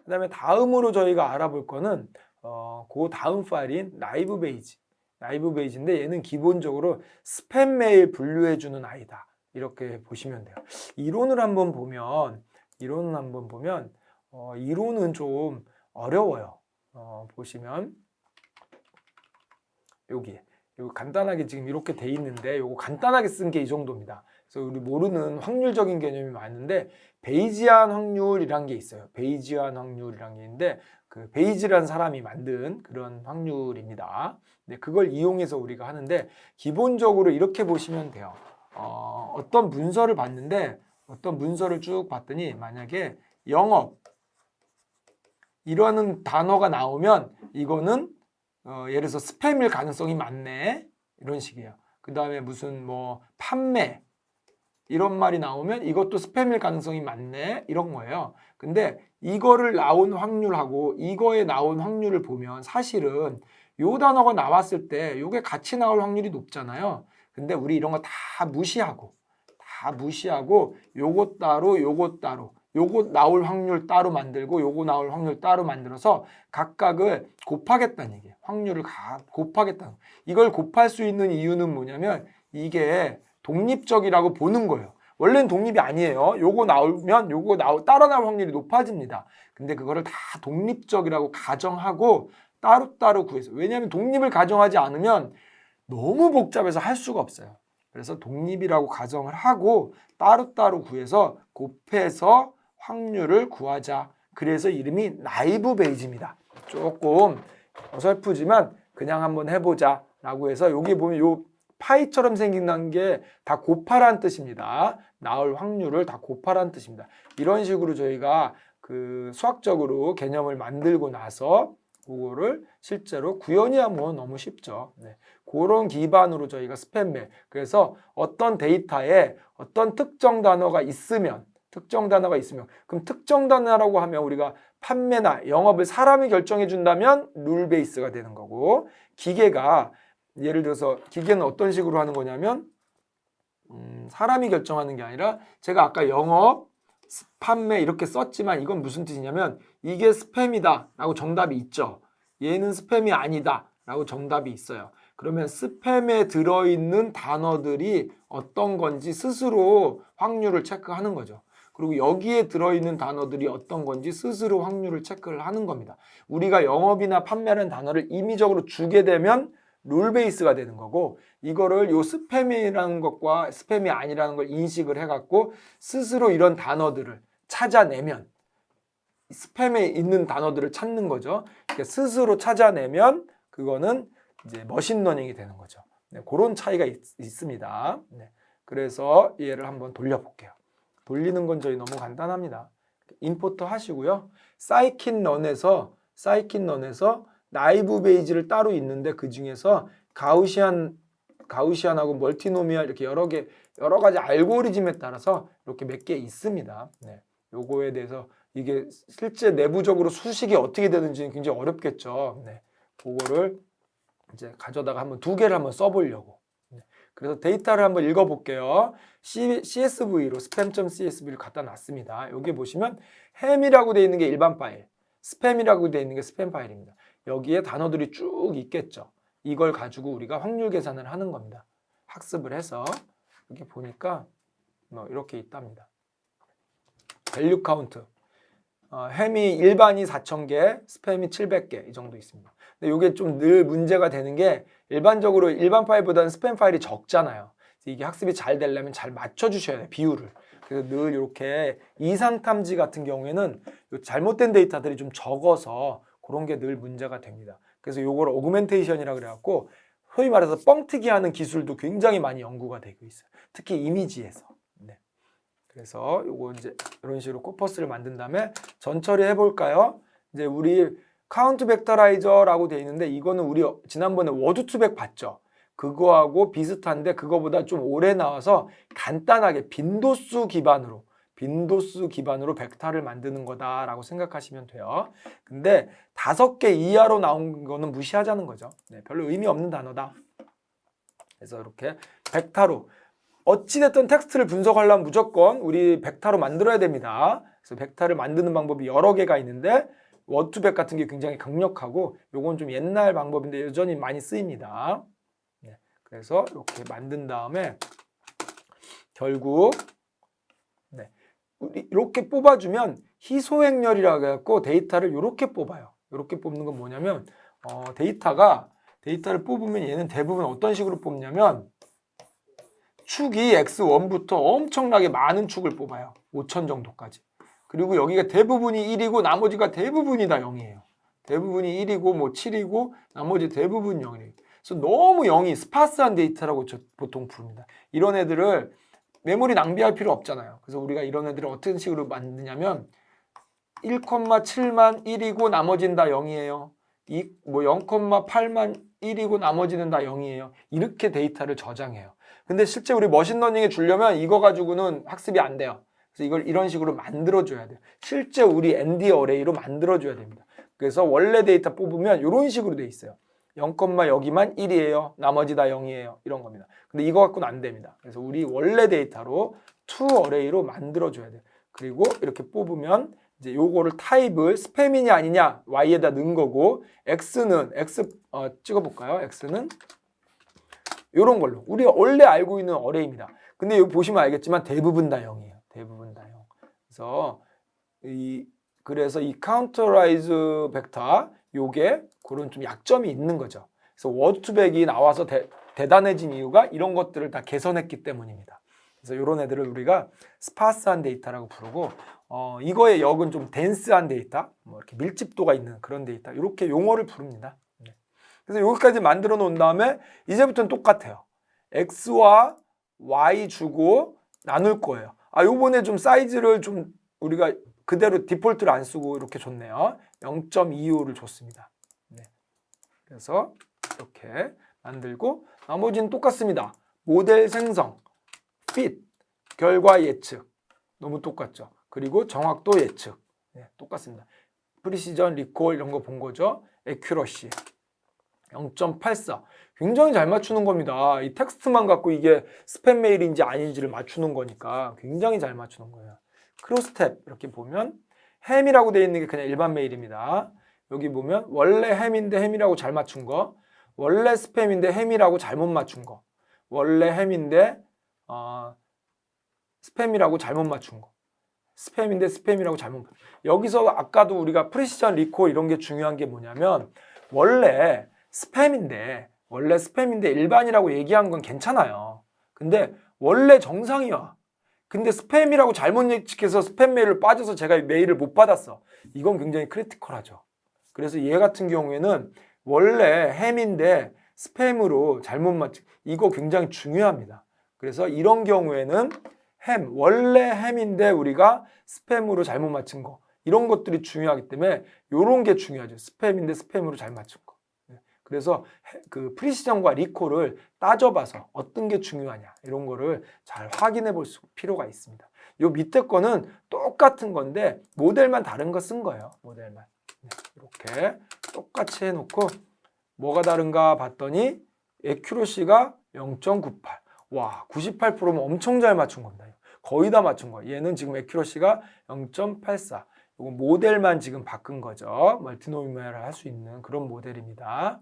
그 다음에 다음으로 저희가 알아볼 거는 그 다음 파일인 라이브 베이지. 라이브 베이지인데 얘는 기본적으로 스팸 메일 분류해주는 아이다. 이렇게 보시면 돼요. 이론을 한번 보면 이론은 좀 어려워요. 보시면 여기 간단하게 지금 이렇게 돼 있는데 요거 간단하게 쓴 게 이 정도입니다. 그래서 우리 모르는 확률적인 개념이 많은데 베이지안 확률이란 게 있어요. 베이지안 확률이란 게 있는데 그 베이지란 사람이 만든 그런 확률입니다. 네, 그걸 이용해서 우리가 하는데 기본적으로 이렇게 보시면 돼요. 어떤 문서를 봤는데 어떤 문서를 쭉 봤더니 만약에 영업 이러는 단어가 나오면 이거는 예를 들어서 스팸일 가능성이 많네 이런 식이에요. 그 다음에 무슨 뭐 판매 이런 말이 나오면 이것도 스팸일 가능성이 많네 이런 거예요. 근데 이거를 나온 확률하고 이거에 나온 확률을 보면 사실은 요 단어가 나왔을 때 요게 같이 나올 확률이 높잖아요. 근데 우리 이런 거 다 무시하고 요것 따로 요거 나올 확률 따로 만들고 요거 나올 확률 따로 만들어서 각각을 곱하겠다는 얘기예요. 확률을 곱하겠다는 거예요. 이걸 곱할 수 있는 이유는 뭐냐면 이게 독립적이라고 보는 거예요. 원래는 독립이 아니에요. 요거 나오면 따라 나올 확률이 높아집니다. 근데 그거를 다 독립적이라고 가정하고 따로따로 구해서 왜냐하면 독립을 가정하지 않으면 너무 복잡해서 할 수가 없어요. 그래서 독립이라고 가정을 하고 따로따로 구해서 곱해서 확률을 구하자. 그래서 이름이 라이브 베이지입니다. 조금 어설프지만 그냥 한번 해보자 라고 해서 여기 보면 요 파이처럼 생긴 게 다 곱하라는 뜻입니다. 나올 확률을 다 곱하라는 뜻입니다. 이런 식으로 저희가 그 수학적으로 개념을 만들고 나서 그거를 실제로 구현이 하면 너무 쉽죠. 네. 그런 기반으로 저희가 스팸메일. 그래서 어떤 데이터에 어떤 특정 단어가 있으면 그럼 특정 단어라고 하면 우리가 판매나 영업을 사람이 결정해 준다면 룰 베이스가 되는 거고 기계가 예를 들어서 기계는 어떤 식으로 하는 거냐면 사람이 결정하는 게 아니라 제가 아까 영업, 판매 이렇게 썼지만 이건 무슨 뜻이냐면 이게 스팸이다 라고 정답이 있죠. 얘는 스팸이 아니다 라고 정답이 있어요. 그러면 스팸에 들어있는 단어들이 어떤 건지 스스로 확률을 체크하는 거죠. 그리고 여기에 들어있는 단어들이 어떤 건지 스스로 확률을 체크를 하는 겁니다. 우리가 영업이나 판매라는 단어를 임의적으로 주게 되면 룰 베이스가 되는 거고 이거를 요 스팸이라는 것과 스팸이 아니라는 걸 인식을 해갖고 스스로 이런 단어들을 찾아내면 스팸에 있는 단어들을 찾는 거죠. 그러니까 스스로 찾아내면 그거는 이제 머신러닝이 되는 거죠. 네, 그런 차이가 있습니다. 네, 그래서 얘를 한번 돌려볼게요. 돌리는 건 저희 너무 간단합니다. 임포트 하시고요. 사이킨런에서 라이브 베이지를 따로 있는데 그 중에서 가우시안하고 멀티노미얼 이렇게 여러 가지 알고리즘에 따라서 이렇게 몇 개 있습니다. 네, 요거에 대해서 이게 실제 내부적으로 수식이 어떻게 되는지는 굉장히 어렵겠죠. 네, 그거를 이제 가져다가 한번 두 개를 한번 써보려고. 네, 그래서 데이터를 한번 읽어볼게요. CSV로 spam.csv를 갖다 놨습니다. 여기 보시면 ham이라고 되어 있는 게 일반 파일, spam이라고 되어 있는 게 스팸 파일입니다. 여기에 단어들이 쭉 있겠죠. 이걸 가지고 우리가 확률 계산을 하는 겁니다. 학습을 해서 여기 보니까 이렇게 있답니다. 밸류 카운트. 햄이 일반이 4,000개, 스팸이 700개 이 정도 있습니다. 근데 이게 좀 늘 문제가 되는 게 일반적으로 일반 파일보다는 스팸 파일이 적잖아요. 이게 학습이 잘 되려면 잘 맞춰주셔야 돼요. 비율을. 그래서 늘 이렇게 이상 탐지 같은 경우에는 잘못된 데이터들이 좀 적어서 그런 게 늘 문제가 됩니다. 그래서 요걸 오그멘테이션이라 그래갖고 소위 말해서 뻥튀기 하는 기술도 굉장히 많이 연구가 되고 있어요. 특히 이미지에서. 네. 그래서 요거 이제 이런 식으로 코퍼스를 만든 다음에 전처리 해볼까요? 이제 우리 카운트 벡터라이저라고 되어 있는데 이거는 우리 지난번에 워드 투백 봤죠? 그거하고 비슷한데 그거보다 좀 오래 나와서 간단하게 빈도수 기반으로 벡터를 만드는 거다라고 생각하시면 돼요. 근데 5개 이하로 나온 거는 무시하자는 거죠. 네, 별로 의미 없는 단어다. 그래서 이렇게 벡터로 어찌됐든 텍스트를 분석하려면 무조건 우리 벡터로 만들어야 됩니다. 그래서 벡터를 만드는 방법이 여러 개가 있는데 워투벡 같은 게 굉장히 강력하고 요건 좀 옛날 방법인데 여전히 많이 쓰입니다. 네, 그래서 이렇게 만든 다음에 결국 네, 이렇게 뽑아주면 희소행렬이라고 해갖고 데이터를 이렇게 뽑아요. 이렇게 뽑는 건 뭐냐면 데이터를 뽑으면 얘는 대부분 어떤 식으로 뽑냐면 축이 x1부터 엄청나게 많은 축을 뽑아요. 5000 정도까지. 그리고 여기가 대부분이 1이고 나머지가 대부분이 다 0이에요. 대부분이 1이고 뭐 7이고 나머지 대부분 0이에요. 그래서 너무 0이 스파스한 데이터라고 보통 부릅니다. 이런 애들을 메모리 낭비할 필요 없잖아요. 그래서 우리가 이런 애들을 어떤 식으로 만드냐면 1,7만 1이고 나머지는 다 0이에요. 0,8만 1이고 나머지는 다 0이에요. 이렇게 데이터를 저장해요. 근데 실제 우리 머신러닝에 주려면 이거 가지고는 학습이 안 돼요. 그래서 이걸 이런 식으로 만들어줘야 돼요. 실제 우리 ND 어레이로 만들어줘야 됩니다. 그래서 원래 데이터 뽑으면 이런 식으로 돼 있어요. 0, 여기만 1이에요. 나머지 다 0이에요. 이런 겁니다. 근데 이거 갖고는 안 됩니다. 그래서 우리 원래 데이터로 to 어레이로 만들어줘야 돼요. 그리고 이렇게 뽑으면 이제 요거를 타입을 스팸이냐 아니냐 y에다 넣은 거고 x는 찍어볼까요? x는 요런 걸로 우리가 원래 알고 있는 어레이입니다. 근데 여기 보시면 알겠지만 대부분 다 0이에요. 대부분 다 0. 그래서 이 카운터라이즈 벡터 요게 그런 좀 약점이 있는 거죠. 그래서 워투벡이 나와서 대단해진 이유가 이런 것들을 다 개선했기 때문입니다. 그래서 이런 애들을 우리가 스파스한 데이터라고 부르고 이거의 역은 좀 덴스한 데이터, 뭐 이렇게 밀집도가 있는 그런 데이터 이렇게 용어를 부릅니다. 네. 그래서 여기까지 만들어 놓은 다음에 이제부터는 똑같아요. x와 y 주고 나눌 거예요. 요번에 좀 사이즈를 좀 우리가 그대로 디폴트를 안 쓰고 이렇게 줬네요. 0.25를 줬습니다. 네. 그래서 이렇게 만들고 나머지는 똑같습니다. 모델 생성, fit, 결과 예측 너무 똑같죠. 그리고 정확도 예측 네, 똑같습니다. 프리시전, 리콜 이런 거 본 거죠. accuracy 0.84 굉장히 잘 맞추는 겁니다. 이 텍스트만 갖고 이게 스팸 메일인지 아닌지를 맞추는 거니까 굉장히 잘 맞추는 거예요. 크로스탭 이렇게 보면 햄이라고 되어 있는 게 그냥 일반 메일입니다. 여기 보면 원래 햄인데 햄이라고 잘 맞춘 거, 원래 스팸인데 햄이라고 잘못 맞춘 거, 원래 햄인데 스팸이라고 잘못 맞춘 거, 스팸인데 스팸이라고 잘못 맞춘 거. 여기서 아까도 우리가 프리시전, 리콜 이런 게 중요한 게 뭐냐면 원래 스팸인데 일반이라고 얘기한 건 괜찮아요. 근데 원래 정상이야. 근데 스팸이라고 잘못 예측해서 스팸 메일을 빠져서 제가 메일을 못 받았어. 이건 굉장히 크리티컬하죠. 그래서 얘 같은 경우에는 원래 햄인데 스팸으로 잘못 맞춘 이거 굉장히 중요합니다. 그래서 이런 경우에는 원래 햄인데 우리가 스팸으로 잘못 맞춘 거 이런 것들이 중요하기 때문에 이런 게 중요하죠. 스팸인데 스팸으로 잘 맞춘 거. 그래서 그 프리시전과 리콜을 따져봐서 어떤 게 중요하냐 이런 거를 잘 확인해 볼 필요가 있습니다. 요 밑에 거는 똑같은 건데 모델만 다른 거 쓴 거예요. 모델만. 네, 이렇게 똑같이 해놓고 뭐가 다른가 봤더니 accuracy가 0.98. 와, 98%면 엄청 잘 맞춘 겁니다. 거의 다 맞춘 거예요. 얘는 지금 accuracy가 0.84. 이거 모델만 지금 바꾼 거죠. 멀티노미얼을 할 수 있는 그런 모델입니다.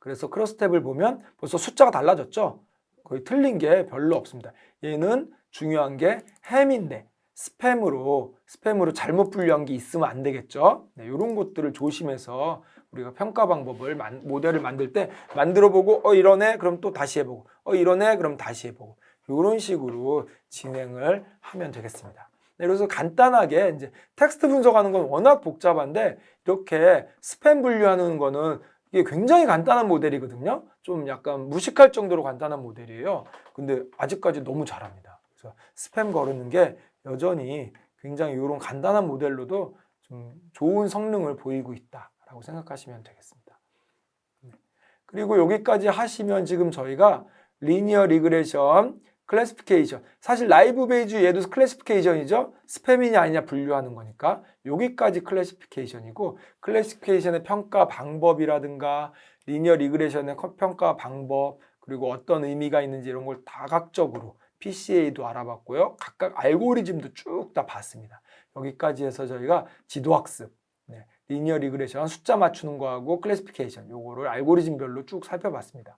그래서 크로스탭을 보면 벌써 숫자가 달라졌죠. 거의 틀린 게 별로 없습니다. 얘는 중요한 게 햄인데 스팸으로 잘못 분류한 게 있으면 안 되겠죠. 네, 이런 것들을 조심해서 우리가 평가 방법을 모델을 만들 때 만들어 보고 이러네 그럼 또 다시 해보고 이러네 그럼 다시 해보고 이런 식으로 진행을 하면 되겠습니다. 네, 그래서 간단하게 이제 텍스트 분석하는 건 워낙 복잡한데 이렇게 스팸 분류하는 거는 이게 굉장히 간단한 모델이거든요. 좀 약간 무식할 정도로 간단한 모델이에요. 근데 아직까지 너무 잘합니다. 그래서 스팸 거르는 게 여전히 굉장히 이런 간단한 모델로도 좀 좋은 성능을 보이고 있다라고 생각하시면 되겠습니다. 그리고 여기까지 하시면 지금 저희가 리니어 리그레션, 클래시피케이션 사실 라이브 베이즈 얘도 클래시피케이션이죠. 스팸이냐 아니냐 분류하는 거니까 여기까지 클래시피케이션이고 클래시피케이션의 평가 방법이라든가 리니어 리그레션의 평가 방법 그리고 어떤 의미가 있는지 이런 걸 다각적으로 PCA도 알아봤고요. 각각 알고리즘도 쭉 다 봤습니다. 여기까지 해서 저희가 지도학습, 리니어 리그레션, 숫자 맞추는 거하고 클래시피케이션 요거를 알고리즘별로 쭉 살펴봤습니다.